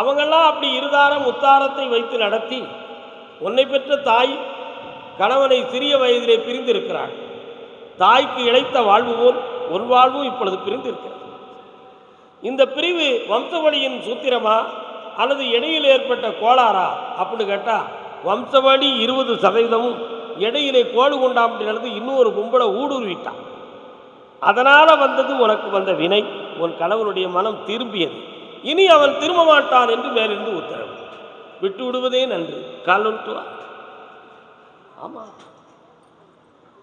அவங்கெல்லாம் அப்படி இருதாரம் உத்தாரத்தை வைத்து நடத்தி உன்னை பெற்ற தாய் கணவனை சிறிய வயதிலே பிரிந்திருக்கிறாள். தாய்க்கு இழைத்த வாழ்வு போல் ஒரு வாழ்வும் இப்பொழுது பிரிந்திருக்கிறது. இந்த பிரிவு வம்சவழியின் சூத்திரமா அல்லது இடையில் ஏற்பட்ட கோளாறா அப்படின்னு கேட்டால் வம்சவழி 20%, இடையிலே கோடு கொண்டாம்படி நடந்து இன்னொரு கும்பலை ஊடுருவிட்டான். அதனால் வந்தது உனக்கு வந்த வினை. உன் கணவனுடைய மனம் திரும்பியது. இனி அவன் திரும்ப மாட்டான் என்று மேலிருந்து உத்தரவு. விட்டு விடுவதே நன்று. காலொன்றுவா. ஆமாம்,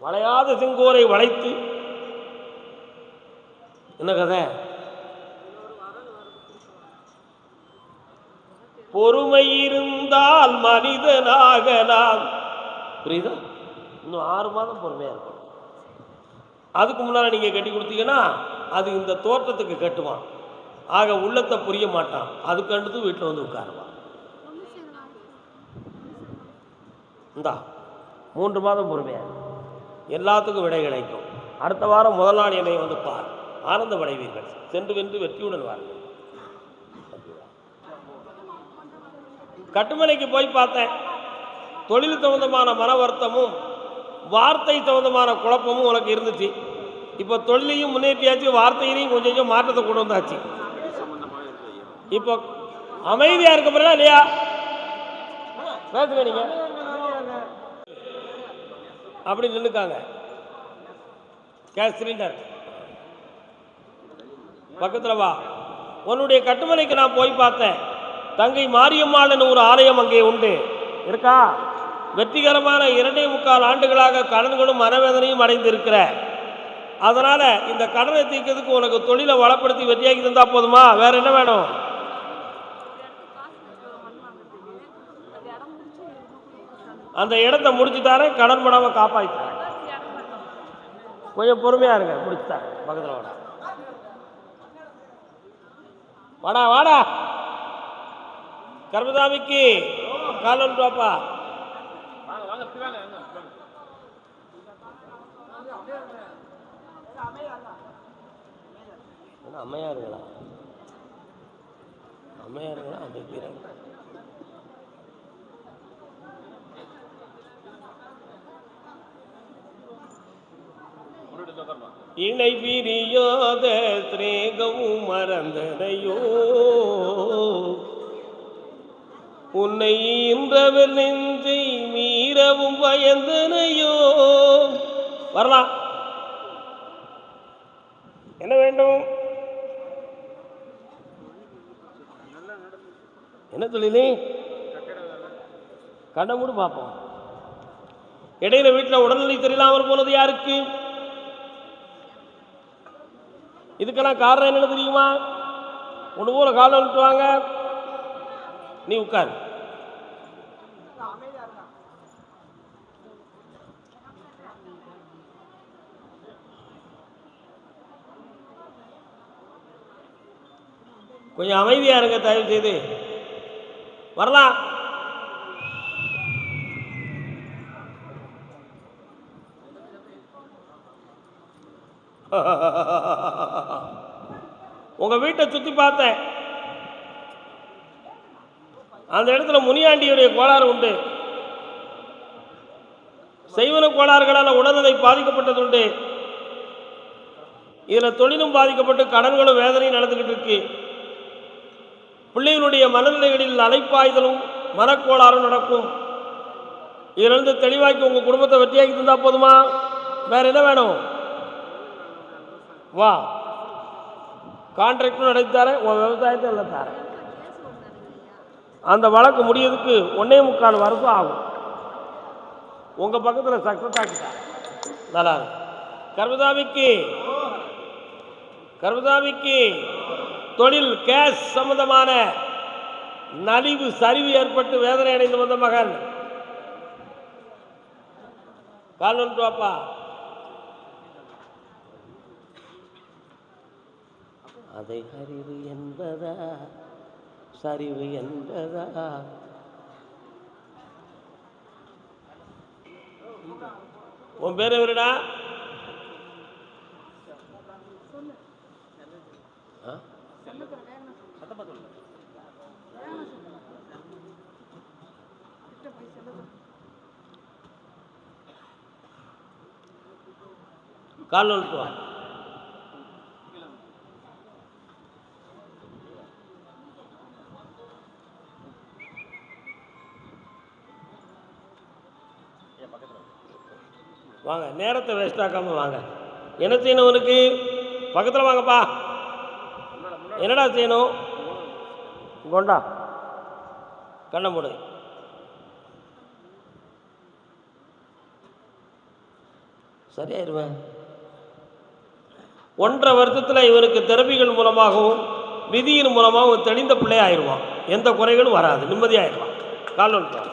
வளையாத செங்கோரை வளைத்து என்ன கதை? பொறுமை இருந்தால் மனிதனாகலாம். புரியுதா? இன்னும் 6 மாதம் பொறுமையாக இருக்கும். அதுக்கு முன்னால் நீங்கள் கட்டி கொடுத்தீங்கன்னா அது இந்த தோற்றத்துக்கு கட்டுவான். ஆக உள்ளத்தை புரிய மாட்டான். அதுக்கு அடுத்து வீட்டில் வந்து உட்காருவான். இந்தா 3 மாதம் பொறுமையாக எல்லாத்துக்கும் விடை கிடைக்கும். அடுத்த வாரம் முதல் நாள் என்னை வந்து பார், ஆனந்தமடைவீர்கள். சென்று வென்று வெற்றியுடன் வாருங்கள். கட்டுமனைக்கு போய் பார்த்தேன். தொழில் சம்பந்தமான மன வருத்தமும் வார்த்தை சம்பந்தமான குழப்பமும் உனக்கு இருந்துச்சு. இப்போ தொழிலையும் முன்னேற்றியாச்சு, வார்த்தையிலையும் கொஞ்சம் கொஞ்சம் மாற்றத்தை கொண்டு வந்தாச்சு. இப்போ அமைதியாக இருக்க போறா இல்லையா? பேசுங்க. நீங்க அப்படி நின்றுக்காங்க. கேஸ் சிலிண்டர் பக்கத்தில் வா. உன்னுடைய கட்டுமனைக்கு நான் போய் பார்த்தேன். தங்கை மாரியம்மாள்னு ஒரு ஆலயம் அங்கே உண்டு. இருக்கா? வெற்றிகரமான 2.25 ஆண்டுகளாக கடன்களும் மனவேதனையும் அடைந்திருக்கிற. அதனால் இந்த கடனை தீர்க்கிறதுக்கு உனக்கு தொழிலை வளப்படுத்தி வெற்றியாக்கி தந்தா போதுமா? வேற என்ன வேணும்? அந்த இடத்த முடிச்சுட்டாரேன், கடன் படாமல் காப்பாற்றிட்டாரேன். கொஞ்சம் பொறுமையாக இருங்க. முடிச்சுட்டார். பக்கத்தில் வாடா வாடா வாடா. கர்மசாமிக்கு காலம் பாப்பா. அம்மையாருங்களா? அம்மையாருங்களா? அந்த இணை பிரியாத திரேகவும் மறந்தனையோ உன்னை இன்றவர் நெஞ்சை மீறவும் பயந்தனையோ. வரலாம். என்ன வேண்டும்? என்ன தொழிலே? கண்ண மூடு பார்ப்போம். இடையில வீட்டில் உடல்நிலை சரியில்லாமல் போனது யாருக்கு? இதுக்கெல்லாம் காரணம் என்னன்னு தெரியுமா? ஒன்று ஊரை காலம் விட்டுவாங்க. நீ உட்கார். கொஞ்சம் அமைதியா இருங்க தயவு செய்து. வரலாம். உங்க வீட்டை சுத்தி பார்த்தேன். அந்த இடத்துல முனியாண்டியுடைய கோளாறு உண்டு. செய்வன கோளாறுகளால் உடல்நிலை பாதிக்கப்பட்டது உண்டு. இதில் தொழிலும் பாதிக்கப்பட்டு கடன்களும் வேதனையும் நடந்துகிட்டு இருக்கு. பிள்ளைகளுடைய மனநிலைகளில் அலைப்பாய்தலும் மனக்கோளாறும் நடக்கும். இதிலிருந்து தெளிவாக்கி உங்கள் குடும்பத்தை வெற்றியாக்கி தந்தா போதுமா? வேற என்ன வேணும்? வா, கான்ட்ராக்டும் நடத்தார, உன் விவசாயத்தை எல்லாம் தார. அந்த வழக்கு முடியறதுக்கு 1.25 வருஷம் ஆகும். உங்கள் பக்கத்தில் சக்ஸஸ் ஆக்கிட்டார். நல்லா இருக்கு. கர்மசாமிக்கு தொழில் கேஸ் சம்பந்தமான நலிவு சரிவு ஏற்பட்டு வேதனை அடைந்து வந்த மகன். கால் ஒன்று வாப்பா. அதை அறிவு என்பதா சரிவு என்பதா? உன் பேர் எவருடா? கால் நோட்டுவாங்க. வாங்க, நேரத்தை வேஸ்ட் ஆக்காம வாங்க. என்ன செய்யணும் உனக்கு? பக்கத்தில் வாங்கப்பா. என்னடா செய்யணும்? கொண்டா கண்ணை மூடு. சரியாயிருவேன். 1.5 வருஷத்தில் இவனுக்கு தெரபிகள் மூலமாகவும் விதியின் மூலமாகவும் தெளிந்த பிள்ளை ஆயிடுவான். எந்த குறைகளும் வராது, நிம்மதியாயிடுவான். கால் நோட்டுவான்.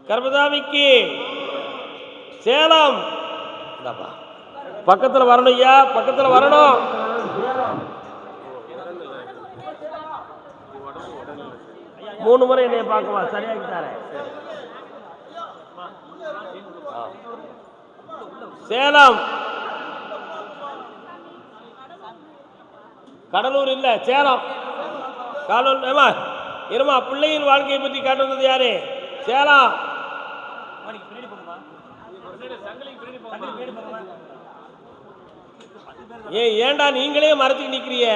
கர்மசாமிக்கு சேலம் பக்கத்தில் வரணும் ஐயா, பக்கத்தில் வரணும். மூணு முறை என்னைய பார்க்கவா? சரியாக்கிட்டாரே. சேலம், கடலூர் இல்லை, சேலம். காலூர் ஏமா இருமா. பிள்ளையின் வாழ்க்கையை பற்றி காட்டுவது யாரு? சேலம். ஏன்டா நீங்களே மறைச்சு நிற்கிறீங்க?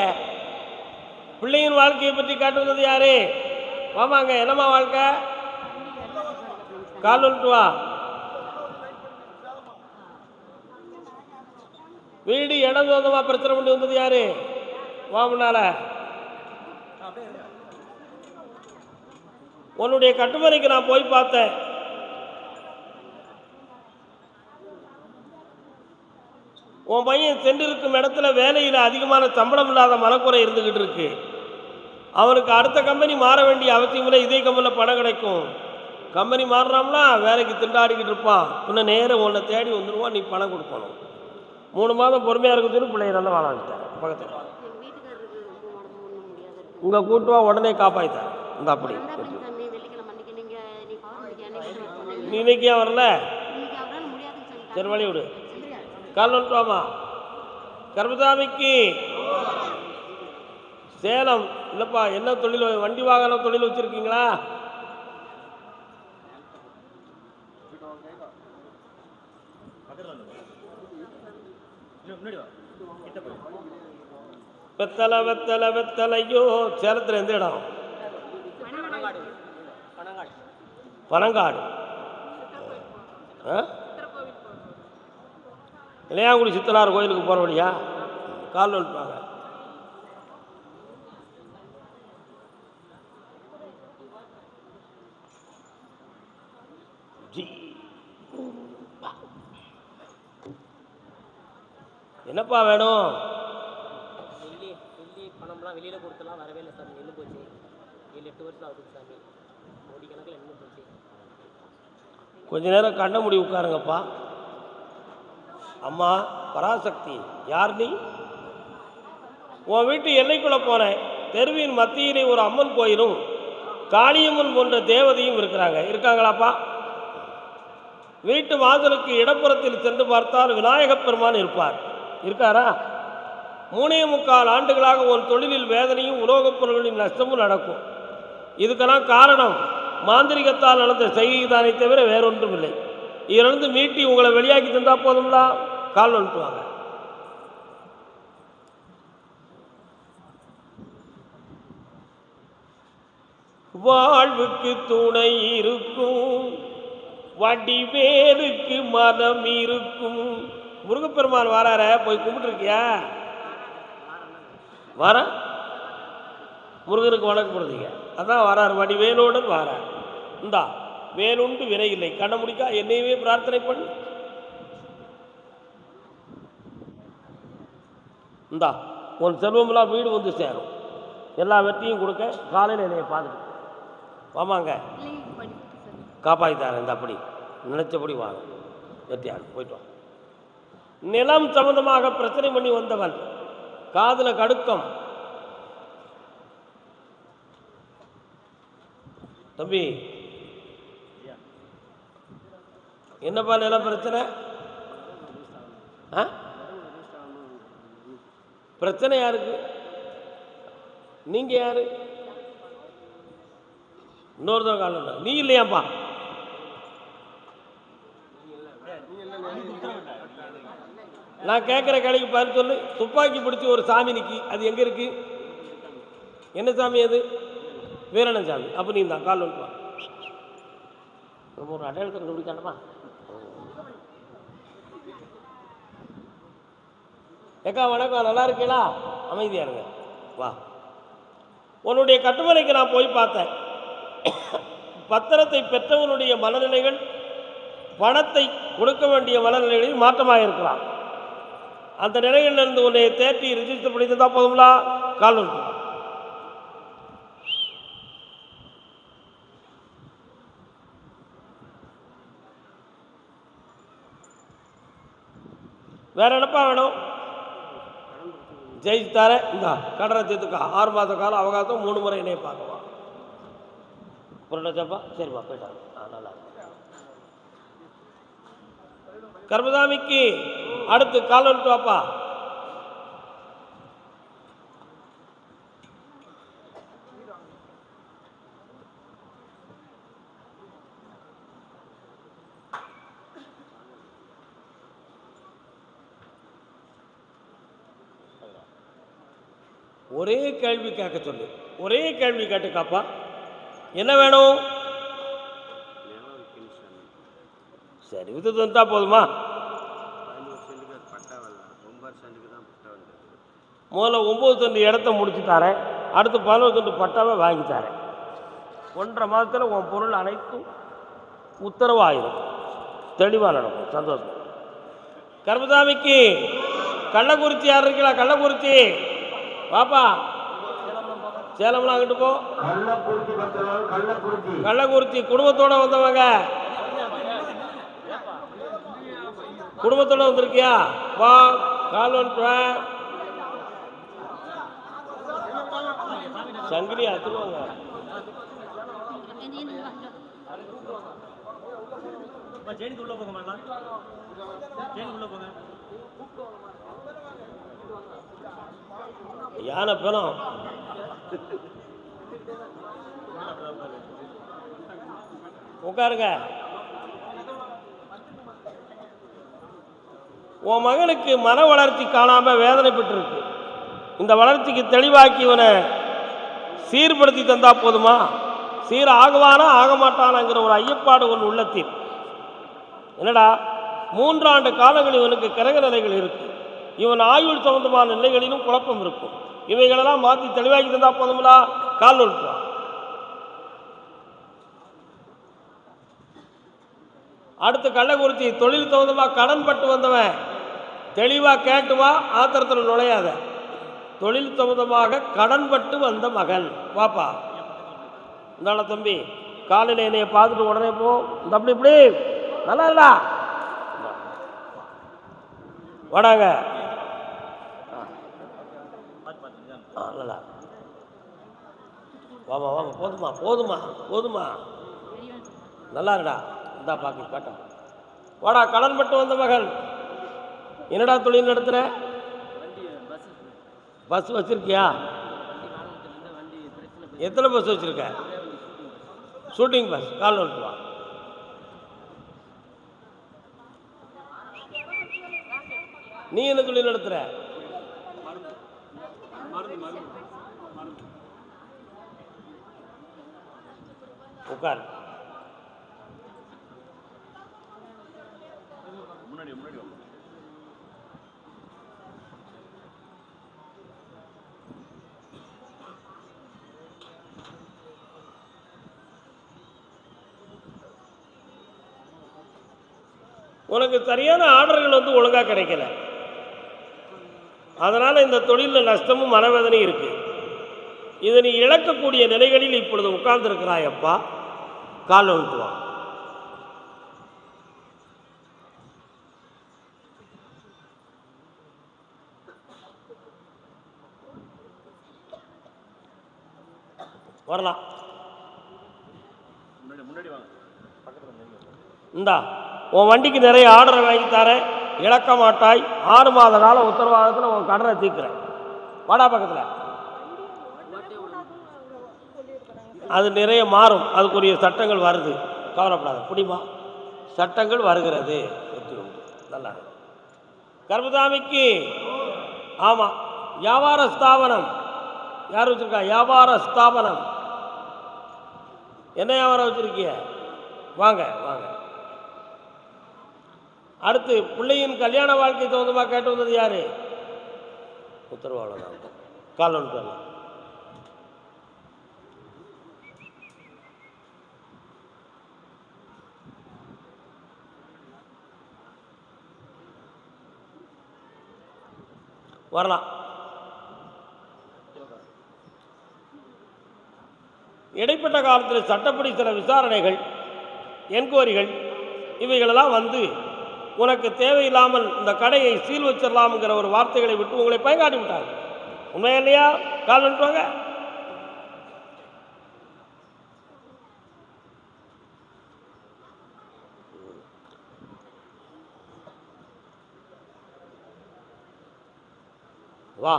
பிள்ளையின் வாழ்க்கையை பற்றி காட்டுவது யாரு? வாமாங்க. என்னம்மா வாழ்க்கை? கால் வந்துட்டு வா. வீடு இடம் சொந்தமா பிரச்சனை பண்ணி வந்தது யாரு? வா முன்னால. உன்னுடைய கட்டுமனைக்கு நான் போய் பார்த்தேன். உன் பையன் சென்றிருக்கும் இடத்துல வேலையில் அதிகமான சம்பளம் இல்லாத மனக்குறை இருந்துகிட்டு இருக்கு. அவனுக்கு அடுத்த கம்பெனி மாற வேண்டிய அவசியம் இல்லை, இதே கம்பெனியில் பணம் கிடைக்கும். கம்பெனி மாறினாம்னா வேலைக்கு திண்டாடிக்கிட்டு இருப்பான். இன்னும் நேரம் உன்னை தேடி வந்துடுவான், நீ பணம் கொடுக்கணும். 3 மாதம் பொறுமையாக இருக்க சொல்லி பிள்ளைய நல்லா வாழ வச்சுட்டேன். பக்கத்தில் உங்கள் கூட்டுவா உடனே காப்பாய்த்தேன். இந்த அப்படி நீ இன்னைக்கு ஏன் வரல? சரி வழி விடு. கால் வந்துட்டுவாமா. கர்மசாமிக்கு சேலம். இல்லைப்பா, என்ன தொழில்? வண்டி வாகன தொழில் வச்சுருக்கீங்களா? வெத்தலை வெத்தலை வெத்தலையோ. சேலத்தில் எந்த இடம்? பனங்காடு. இளையாங்குடி சித்தனார் கோயிலுக்கு போகிற வழியா? கால் வந்துட்டாங்க. என்னப்பா வேணும்? பணம்லாம் வெளியில் கொடுத்தலாம் வரவே இல்லை சாமி. நின்று போச்சு. 7-8 வருஷம் ஆகுது சாமி. கோடி கணக்கில் நின்று போச்சு. கொஞ்ச நேரம் கண்ண முடி உட்காருங்கப்பா. அம்மா பராசக்தி, யார் நீ? உன் வீட்டு எல்லைக்குள்ளே போனேன். தெருவின் மத்தியிலே ஒரு அம்மன் கோயிலும் காளியம்மன் போன்ற தேவதையும் இருக்காங்களாப்பா? வீட்டு வாசலுக்கு இடப்புறத்தில் சென்று பார்த்தால் விநாயகப் பெருமான் இருக்காரா? 3.25 ஆண்டுகளாக உன் தொழிலில் வேதனையும் உலோகப் பொருள்களின் நஷ்டமும் நடக்கும். இதுக்கெல்லாம் காரணம் மாந்திரிகத்தால் நடந்த செய்திதானே தவிர வேறொன்றும் இல்லை. இதிலிருந்து மீட்டி உங்களை வெளியாக்கி தந்தா போதும்லா. கால் வந்துட்டுவாங்க. வாழ்வுக்கு துணை இருக்கும், வடிவேலுக்கு மனம் இருக்கும். முருகப்பெருமான் வாரார, போய் கும்பிட்டுருக்கியா? வார முருகனுக்கு வணக்கப்படுறீங்க. அதான் வரார், வடிவேலோடன் வாரார். இந்தா வேலுண்டு வினை இல்லை. கண்ண முடிக்கா என்னையவே பிரார்த்தனை பண்ணு. இந்தா உன் செல்வமெல்லாம் வீடு வந்து சேரும். எல்லா வெற்றியும் கொடுக்க காலையில் என்னைய பார்த்துட்டு வாமாங்க. காப்பாற்றித்தாரேன். இந்த அப்படி நினைச்சபடி வாங்க. வெற்றியாக போயிட்டு வாங்க. நிலம் சம்பந்தமாக பிரச்சனை பண்ணி வந்தவன், காதில் கடுக்கம். தம்பி என்னப்பா நிலம் பிரச்சனை? பிரச்சனை யாருக்கு? நீங்க யாரு? இன்னொருத்தன் கால் இல்லை, நீ இல்லையாப்பா? நான் கேட்குற கடைக்கு பாரு சொல்லு. துப்பாக்கி பிடிச்சி ஒரு சாமி நிற்கி, அது எங்கே இருக்கு? என்ன சாமி அது? வீரணன் சாமி. அப்போ நீ தான் கால் வந்துப்பா. ஒரு அடையாளத்தை கண்டுபிடிக்காண்டப்பா. ஏக்கா வணக்கம், நல்லா இருக்கீங்களா? அமைதியா இருங்க, வா. உன்னுடைய கட்டுமனைக்கு நான் போய் பார்த்தேன். பத்திரத்தை பெற்றவனுடைய மனநிலைகள் பணத்தை கொடுக்க வேண்டிய மனநிலைகளில் மாற்றமாக இருக்கலாம். அந்த நிலையிலிருந்து உன்னை தேற்றி ரிஜிஸ்டர் பண்ணி தந்தா போதும்லா? கால் வந்து வேற என்னப்பா வேணும்? ஜெயிச்சு தர இந்த கடனை தீர்த்துக்கா. 6 மாத காலம் அவகாசம், 3 முறை என்னைய பார்க்கவா? புரட்டாச்சப்பா, சரிப்பா போயிட்டாங்க. நல்லா கர்மசாமிக்கு அடுத்து கால் வந்துட்டு வாப்பா. ஒரே கேள்வி கேட்க சொல்லு, ஒரே கேள்வி கேட்டுக்காப்பா. என்ன வேணும்? சரி, வித்து தந்தா போதுமா? முதல்ல 9 சென்ட் இடத்த முடிச்சு தரேன், அடுத்து 11 சென்ட் பட்டாவை வாங்கி தரேன். 1.5 மாதத்தில் உன் பொருள் அனைத்தும் உத்தரவாயிரும். தெளிவாக நடக்கும். சந்தோஷம். கர்மசாமிக்கு கள்ளக்குறிச்சி யார் இருக்கீங்களா? கள்ளக்குறிச்சி பாப்பா, சேலம்லாம் அங்கிட்டு போ. கள்ளக்குறிச்சி குடும்பத்தோட வந்தவங்க, குடும்பத்தோட வந்திருக்கியா? வா, கால் வந்துட்டேன். சங்கிலி அத்துருவாங்க. யானை பணம் உட்காருங்க. உன் மகனுக்கு மன வளர்ச்சி காணாம வேதனைப்பட்டு இருக்கு. இந்த வளர்ச்சிக்கு தெளிவாக்கி இவனை சீர்படுத்தி தந்தா போதுமா? சீர் ஆகுவானா ஆக மாட்டானாங்கிற ஒரு ஐயப்பாடு ஒன்று உள்ளத்தில். என்னடா 3 ஆண்டு காலங்கள் இவனுக்கு கிரக நிலைகள் இருக்கு. இவன் ஆயுள் சம்பந்தமான நிலைகளிலும் குழப்பம் இருக்கும். இவைகளெல்லாம் மாற்றி தெளிவாக்கி தந்தா போதுங்களா? கால் விட்டுவான். அடுத்து கள்ளக்குறிச்சி தொழில் சம்பந்தமாக கடன் பட்டு வந்தவன், தெளிவாக கேட்டுவா, ஆத்திரத்தில் நுழையாத. தொழில் சம்பந்தமாக கடன் பட்டு வந்த மகன் வாப்பா. இந்தாள தம்பி, காலையில் என்னைய பார்த்துட்டு உடனே போ. இந்த அப்படி இப்படி நல்லா இல்லா வாடாங்க. நல்லா வாமா வாமா, போதுமா போதுமா போதுமா, நல்லா இருடா. இந்தா பாக்கி காட்ட வாடா. கடன் பட்டு வந்த மகன், என்னடா தொழில் நடத்துற? பஸ் வச்சிருக்கியா? எத்தனை பஸ் வச்சிருக்க? Shooting bus. கால் வந்துட்டு வா. நீ என்ன தொழில் நடத்துற? உட்கார். உனக்கு சரியான ஆர்டர்கள் வந்து ஒழுங்காக கிடைக்கல. அதனால் இந்த தொழிலில் நஷ்டமும் மனவேதனையும் இருக்கு. இதை நீ இழக்கக்கூடிய நிலைகளில் இப்பொழுது உட்கார்ந்துருக்கிறாய் அப்பா. கால் வந்துட்டுவான். வரலாம். இந்தா உன் வண்டிக்கு நிறைய ஆர்டரை வாங்கி தரேன், இழக்க மாட்டாய். 6 மாத கால உத்தரவாதத்தில் உன் கடனை தீர்க்கிறேன். வாடா பக்கத்தில். அது நிறைய மாறும், அதுக்குரிய சட்டங்கள் வருது, கவலைப்படாது. புரியுமா? சட்டங்கள் வருகிறது. நல்லா கர்மசாமிக்கு. ஆமாம், வியாபார ஸ்தாபனம் யார் வச்சுருக்கா? வியாபார ஸ்தாபனம். என்ன வியாபாரம் வச்சுருக்கீங்க? வாங்க வாங்க. அடுத்து பிள்ளையின் கல்யாண வாழ்க்கை தகுந்தமாக கேட்டு வந்தது யாரு? உத்தரவாளர் கால் ஒன்று வரலாம். இடைப்பட்ட காலத்தில் சட்டப்படி சில விசாரணைகள், என்கொயரிகள் இவைகளெல்லாம் வந்து உனக்கு தேவையில்லாமல் இந்த கடையை சீல் வச்சிடலாம்ங்கிற ஒரு வார்த்தைகளை விட்டு உங்களை பயங்காட்டி விட்டாங்க. உண்மையா இல்லையா? கால் வந்துவாங்க. வா,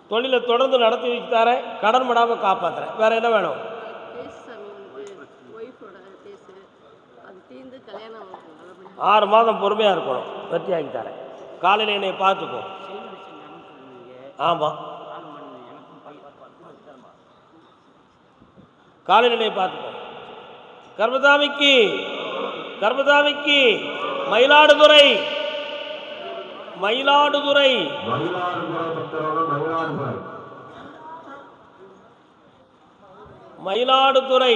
தொழிலை தொடர்ந்து நடத்தி வச்சுத்தாரேன், கடன் படாமல் காப்பாற்றுறேன். வேற என்ன வேணும்? 6 மாதம் பொறுமையாக இருக்கணும், வெற்றி ஆகி தரேன். காலையில் என்னை பார்த்துக்கோ. ஆமாம், காலையில் என்னை பார்த்துக்கோ. கர்மசாமிக்கு கர்மசாமிக்கு மயிலாடுதுறை மயிலாடுதுறை மயிலாடுதுறை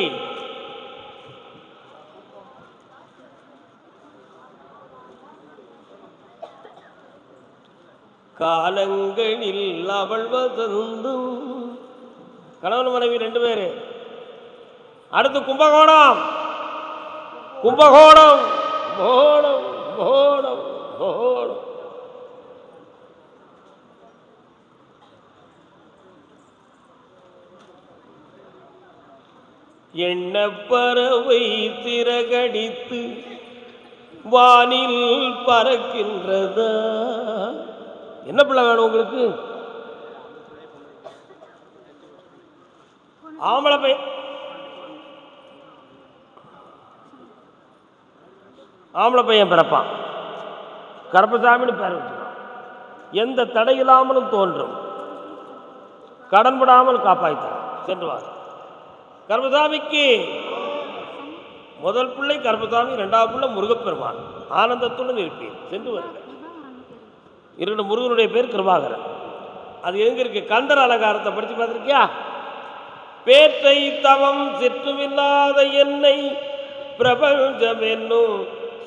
காலங்களில் அவள் வசந்தும். கணவன் மனைவி 2 பேரு. அடுத்து கும்பகோணம் கும்பகோணம் கோணம் கோணம் கோணம். எண்ண பறவை திரகடித்து வானில் பறக்கின்றதா? என்ன பிள்ளை வேணும் உங்களுக்கு? ஆம்பளை பையன். ஆம்பளை பையன் பிறப்பான், கருப்பசாமின்னு பேர் வச்சுக்கலாம். எந்த தடையில்லாமலும் தோன்றும், கடன்படாமல் காப்பாய்த்தார். சென்று வாங்க. கருப்பசாமிக்கு முதல் பிள்ளை கருப்பசாமி, 2வது பிள்ளை முருகப்பெருமான். ஆனந்தத்துடன் இருப்பேன். சென்று வருங்க. 2 முருகனுடைய பேர் கிருபாகரன். அது எங்க இருக்கு? கந்தர் அலங்காரத்தை படித்து பார்த்துருக்கியா? பேற்றை தவம் சிற்றுமில்லாத என்னை பிரபஞ்சம் என்னும்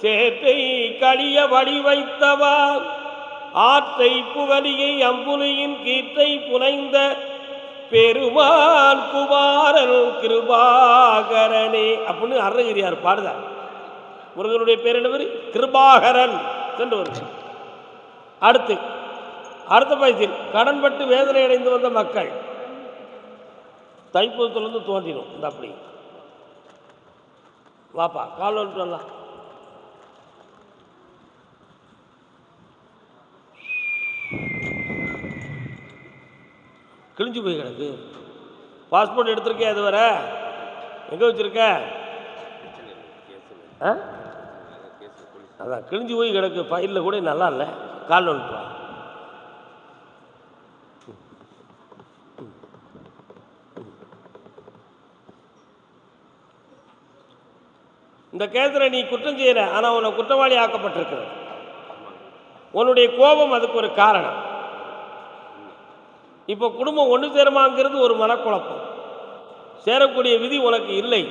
சேற்றை கழிய வழி வைத்தவா, ஆற்றை புகழியை அம்புலியின் கீற்றை புனைந்த பெருமான் குமாரன் கிருபாகரனே அப்படின்னு அருணகிரியார் பாடுதார். முருகனுடைய பேர் என்ன? கிருபாகரன். சென்று வருங்க. அடுத்த பயிற்சியில் கடன்பட்டு வேதனை அடைந்து வந்த மக்கள் தைப்பூசத்திலிருந்து தோன்றிடும். இந்த அப்படி வாப்பா, கால் வந்துட்டு வரலாம். கிழிஞ்சு போய் கிடக்கு. பாஸ்போர்ட் எடுத்திருக்கேன், அது வர எங்கே வச்சிருக்க? அதான் கிழிஞ்சு போய் கிடக்கு, ஃபைலில் கூட நல்லா இல்லை. கால் வந்துட்டு. இந்த கேஸில் நீ குற்றம் செய்யற, ஆனால் உன்னை குற்றவாளி ஆக்கப்பட்டிருக்கிறது. உன்னுடைய கோபம் அதுக்கு ஒரு காரணம். இப்போ குடும்பம் ஒன்று சேருமாங்கிறது ஒரு மனக்குழப்பம். சேரக்கூடிய விதி உனக்கு இல்லை,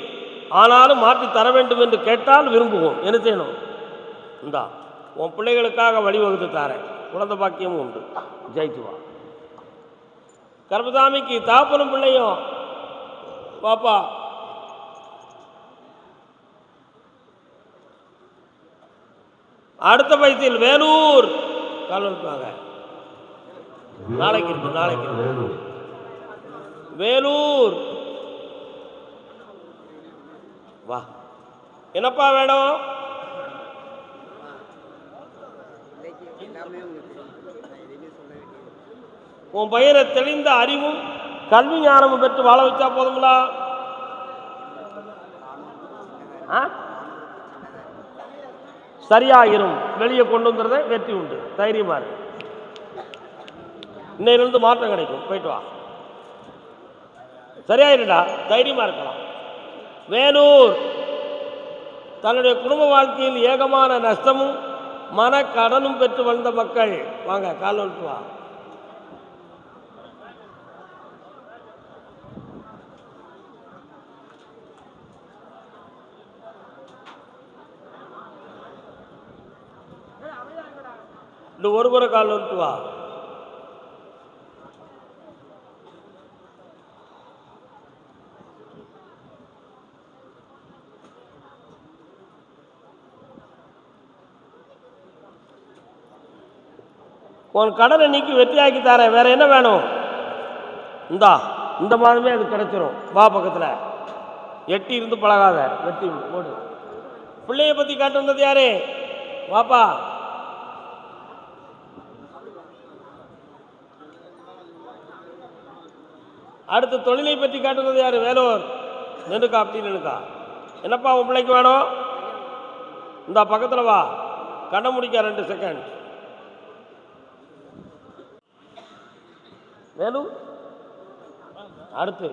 ஆனாலும் மாற்றி தர வேண்டும் என்று கேட்டால் விரும்புவோம். என்ன செய்யணும்? இந்தா உன் பிள்ளைகளுக்காக வழிவகுத்து தாரேன், குழந்தை பாக்கியமும் உண்டு. ஜெயிச்சுவா. கருப்பசாமிக்கு தாப்பனும் பிள்ளையும் பாப்பா. அடுத்த பயிற்சியில் வேலூர். கால்வாங்க. நாளைக்கு இருக்கு. வேலூர் வா. என்னப்பா வேணும்? உன் பையனை தெளிந்த அறிவும் கல்வி ஞானமும் பெற்று வாழ வச்சா போதுங்களா? சரியாயிரும். வெளியே கொண்டு வந்துறத வெற்றி உண்டு. தைரியமா இருக்கு. இன்னையிலிருந்து மாற்றம் கிடைக்கும். போயிட்டு வா, சரியாயிருடா, தைரியமா இருக்கலாம். வேலூர் தன்னுடைய குடும்ப வாழ்க்கையில் ஏகமான நஷ்டமும் மன கடனும் பெற்று வந்த மக்கள் வாங்க, கால் வந்துட்டு வா. ஒரு முறை கால் வந்துட்டு வா. உன் கடனை நீக்கி வெற்றியாக்கி தரேன். வேற என்ன வேணும்? இந்த மாதமே அது கிடைச்சிரும். வா பக்கத்தில். எட்டி இருந்து பழகாத, வெட்டி போடு. பிள்ளைய பற்றி காட்டு வந்தது யாரு? வாப்பா. அடுத்து தொழிலை பற்றி காட்டுறது யாரு? வேலூர். நின்றுக்கா, அப்படி நின்றுக்கா. என்னப்பா உன் பிள்ளைக்கு வேணும்? இந்த பக்கத்தில் வா. கண்ண முடிக்க 2 செகண்ட். வேலூர். அடுத்து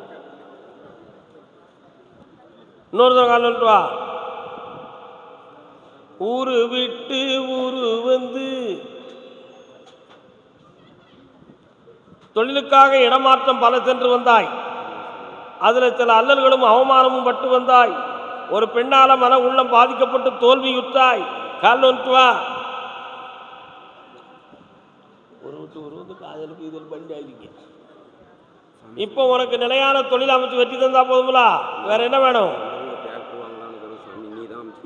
இன்னொரு கால் வந்துட்டு வா. ஊரு விட்டு ஊரு வந்து தொழிலுக்காக இடமாற்றம் பல சென்று வந்தாய். அதில் சில அல்லல்களும் அவமானமும் பட்டு வந்தாய். ஒரு பெண்ணால மன உள்ளம் பாதிக்கப்பட்டு தோல்வியுற்றாய். கால் வந்துட்டு வா. ஒரு காதலுக்கு இதில் பண்டி ஆகிங்க. இப்போ உனக்கு நிலையான தொழில் அமைச்சு வெற்றி தந்தா போதுங்களா? வேற என்ன வேணும்?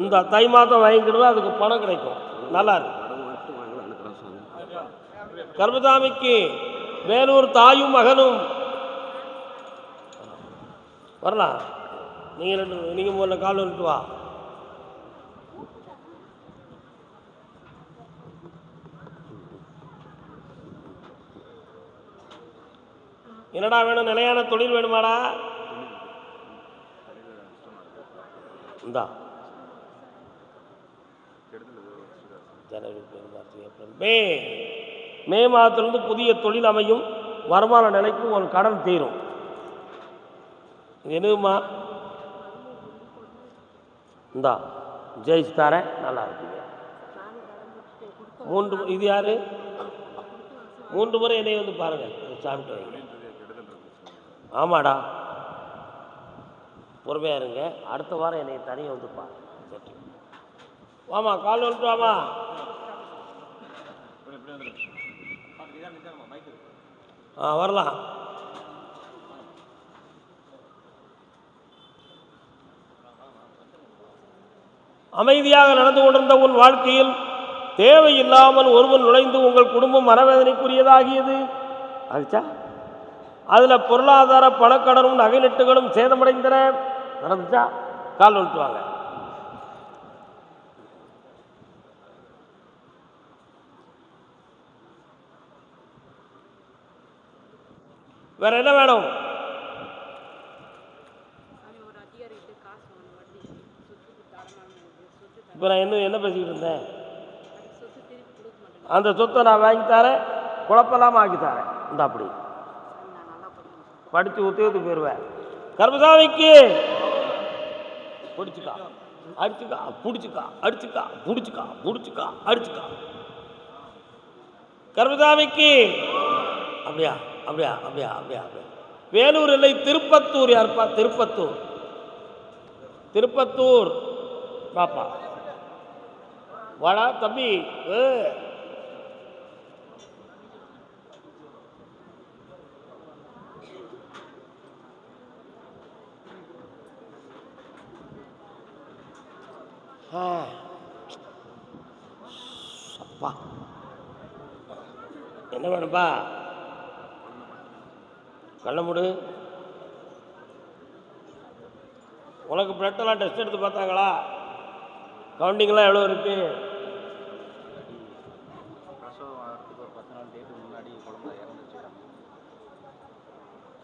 இந்த தை மாதம் வாங்கிக்கிடுவா, அதுக்கு பணம் கிடைக்கும். நல்லா இருக்கு. கர்மசாமிக்கு வேலூர் தாயும் மகனும் வரலாம். நீங்க முதல்ல கால் வந்துட்டு வா. என்னடா வேணும்? நிலையான தொழில் வேணுமாடா? இந்தா மே மாதத்திலிருந்து புதிய தொழில் அமையும். வருமான நிலைக்கு ஒரு கடன் தீரும். என்னமா இந்தா ஜெயிச்சு தரேன். நல்லா இருக்குங்க. 3 இது யாரு? 3 முறை என்னை வந்து பாருங்க, சாப்பிட்டு வைங்க. ஆமாடா, பொறுமையாக இருங்க. அடுத்த வாரம் என்னை தனியாக வந்து பாரு. வாமா, கால் வந்துட்டு வாமா. வரலாம். அமைதியாக நடந்து கொண்டிருந்த உன் வாழ்க்கையில் தேவையில்லாமல் ஒருவன் நுழைந்து உங்கள் குடும்பம் மனவேதனைக்குரியதாகியது. ஆச்சா, அதில் பொருளாதார பணக்கடனும் நகை நட்டுகளும் சேதமடைந்தன. நடந்துச்சா? கால் வந்துட்டு வாங்க. வேற என்ன வேணும்? இப்போ நான் என்ன பேசிக்கிட்டு இருந்தேன்? அந்த சொத்தை நான் வாங்கி தரேன், குழப்பலாமல் ஆக்கி தரேன். இந்த அப்படி படித்து உத்தியோகத்துக்கு போயிடுவேன். கர்மசாமிக்கு பிடிச்சிக்கா, அடிச்சுக்கா, பிடிச்சிக்கா, அடிச்சுக்கா, பிடிச்சிக்கா, பிடிச்சிக்கா, அடிச்சுக்கா. கர்மசாமிக்கு அப்படியா அப்படியா அப்படியா அப்படியா அப்படியா. வேலூர் இல்லை, திருப்பத்தூர். யாருப்பா? திருப்பத்தூர். திருப்பத்தூர் பாப்பா வாடா தம்பி. அப்பா என்ன வேணும்பா? கண்ண மூடு. உனக்கு பிளட்டெல்லாம் டெஸ்ட் எடுத்து பார்த்தாங்களா? கவுண்டிங்லாம் எவ்வளோ இருக்கு?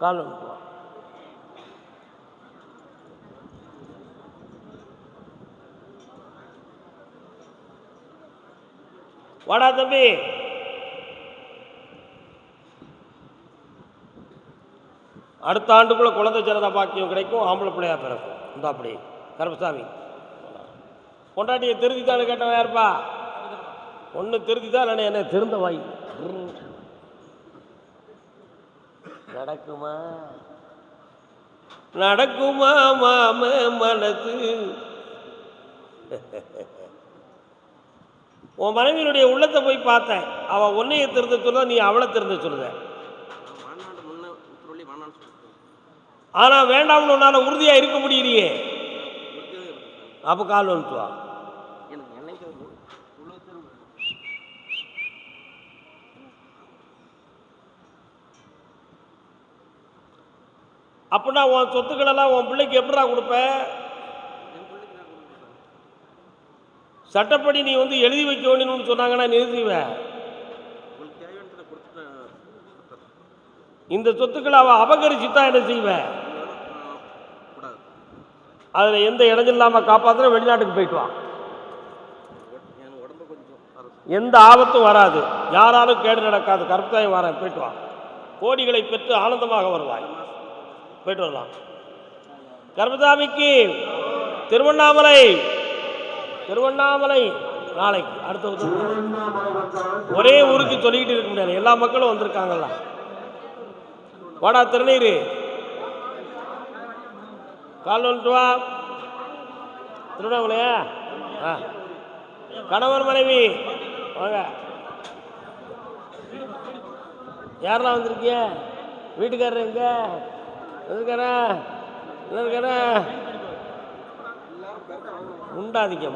கால் வந்துடுவான். வாடா தம்பி, அடுத்த ஆண்டுக்குள்ள குழந்தை ஜனதா பாக்கியம் கிடைக்கும், ஆம்பளை பிள்ளையா பிறக்கும். இந்த அப்படி கருப்பசாமி பொண்டாட்டியை திருத்தித்தான்னு கேட்டவன் யாருப்பா? ஒன்று திருத்திதான், இல்லைன்னா என்ன திருந்த வாய் நடக்குமா நடக்குமா மாம மனசு. உன் மனைவியினுடைய உள்ளத்தை போய் பார்த்தேன். அவள் உன்னையை திருந்த சொல்ல, நீ அவளை திருந்த சொல்லுத. ஆனால் வேண்டாம்னு உன்னால் உறுதியாக இருக்க முடியலையே. அப்போ கால் வந்துட்டுவா. அப்படின்னா உன் சொத்துக்களெல்லாம் உன் பிள்ளைக்கு எப்படா கொடுப்ப? சட்டப்படி நீ வந்து எழுதி வைக்க வேணும்னு சொன்னாங்கன்னா நீ எழுதிவ. இந்த சொத்துக்களை அவள் அபகரிச்சுதான் என்ன செய்வ? அதில் எந்த இடைஞ்சல் இல்லாமல் காப்பாற்ற வெளிநாட்டுக்கு போயிட்டு வா. எந்த ஆபத்தும் வராது, யாராலும் கேடு நடக்காது. கருத்தாய் வரேன், போயிட்டு வா. கோடிகளை பெற்று ஆனந்தமாக வருவாய். போயிட்டு வரலாம். கருப்பசாமிக்கு திருவண்ணாமலை நாளைக்கு அடுத்த ஒரே ஊருக்கு சொல்லிக்கிட்டு இருக்க முடியாது, எல்லா மக்களும் வந்திருக்காங்கல்ல. வாடா திருநீர், கால் வந்துட்டு வா. திருவண்ணாமலையா? கணவர் மனைவி வாங்க. யாரெல்லாம் வந்திருக்கிய? வீட்டுக்காரர் எங்க இருக்காரா? முண்டாதீங்க.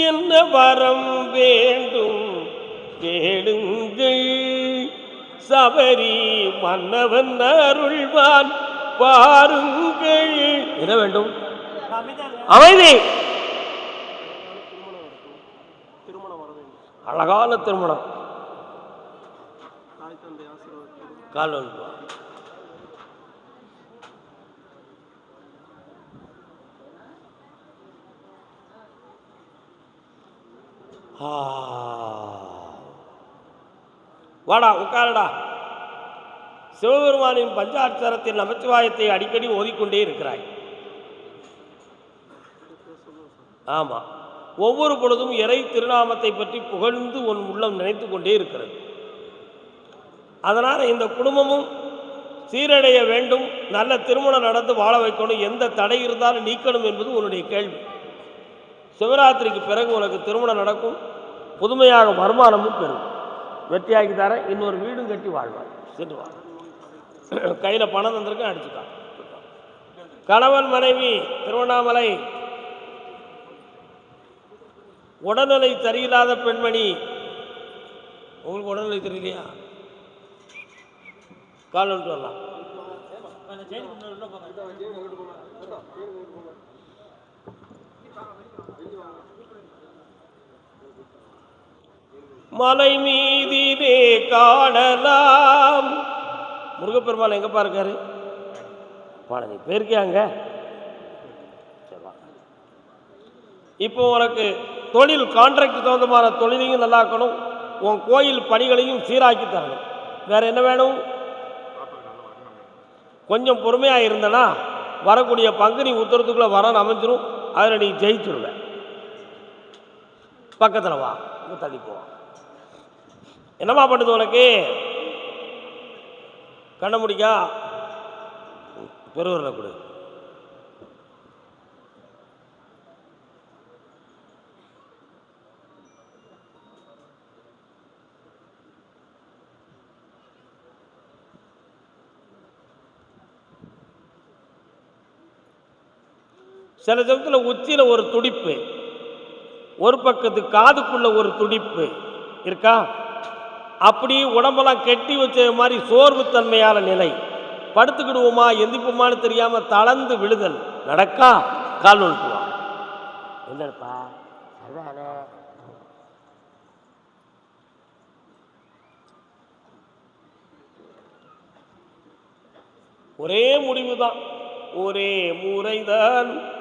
என்ன வரம் வேண்டும் கேளுங்கள், சபரி மன்னவன் அருள்வான் பாருங்கள். என்ன வேண்டும்? அமைதி. அழகான திருமணம். கால் வந்து வாடா, உட்காரடா. சிவபெருமானின் பஞ்சாட்சரத்தின் நமச்சிவாயத்தை அடிக்கடி ஓதிக்கொண்டே இருக்கிறாய். ஆமா, ஒவ்வொரு பொழுதும் இறை திருநாமத்தை பற்றி புகழ்ந்து உன் உள்ளம் நினைத்து கொண்டே இருக்கிறது. அதனால் இந்த குடும்பமும் சீரடைய வேண்டும், நல்ல திருமணம் நடந்து வாழ வைக்கணும், எந்த தடை இருந்தாலும் நீக்கணும் என்பது உன்னுடைய கேள்வி. சிவராத்திரிக்கு பிறகு உனக்கு திருமணம் நடக்கும், புதுமையாக வருமானமும் பெறும். வெற்றியாக்கி தர இன்னொரு வீடும் கட்டி வாழ்வார். சென்று வா. கையில் பணம் தந்திருக்க அடிச்சுட்டான். கணவன் மனைவி திருவண்ணாமலை. உடல்நிலை சரியில்லாத பெண்மணி. உங்களுக்கு உடல்நிலை தெரியலையா? கால் வந்துட்டு வரலாம். மலை மீதிலே காணலாம். முருகப்பெருமாள் எங்கப்பா இருக்காரு? பாடகை போயிருக்கியாங்க. இப்போ உனக்கு தொழில் கான்ட்ராக்ட் தகுந்தமான தொழிலையும் நல்லாக்கணும், உன் கோயில் பணிகளையும் சீராக்கி தரணும். வேற என்ன வேணும்? கொஞ்சம் பொறுமையாக இருந்தனா வரக்கூடிய பங்குனி உத்தரத்துக்குள்ளே வரன்னு அமைஞ்சிரும். அதில் நீ ஜெயிச்சுடுவ. பக்கத்தில் வா, தள்ளி போவா. என்னம்மா பண்ணுது உனக்கு? கண்ண முடிக்கா பெருவரில் கொடு. சில சமயத்தில் உச்சியில் ஒரு துடிப்பு, ஒரு பக்கத்து காதுக்குள்ள ஒரு துடிப்பு இருக்கா? அப்படி உடம்பெல்லாம் கெட்டி வச்ச மாதிரி சோர்வுத்தன்மையான நிலை. படுத்துக்கிடுவோமா எந்திப்போமான்னு தெரியாமல் தளர்ந்து விழுதல் நடக்கா? கால் நோட்டுவான். என்னப்பா அதானே ஒரே முடிவு தான். ஒரே முறைதான்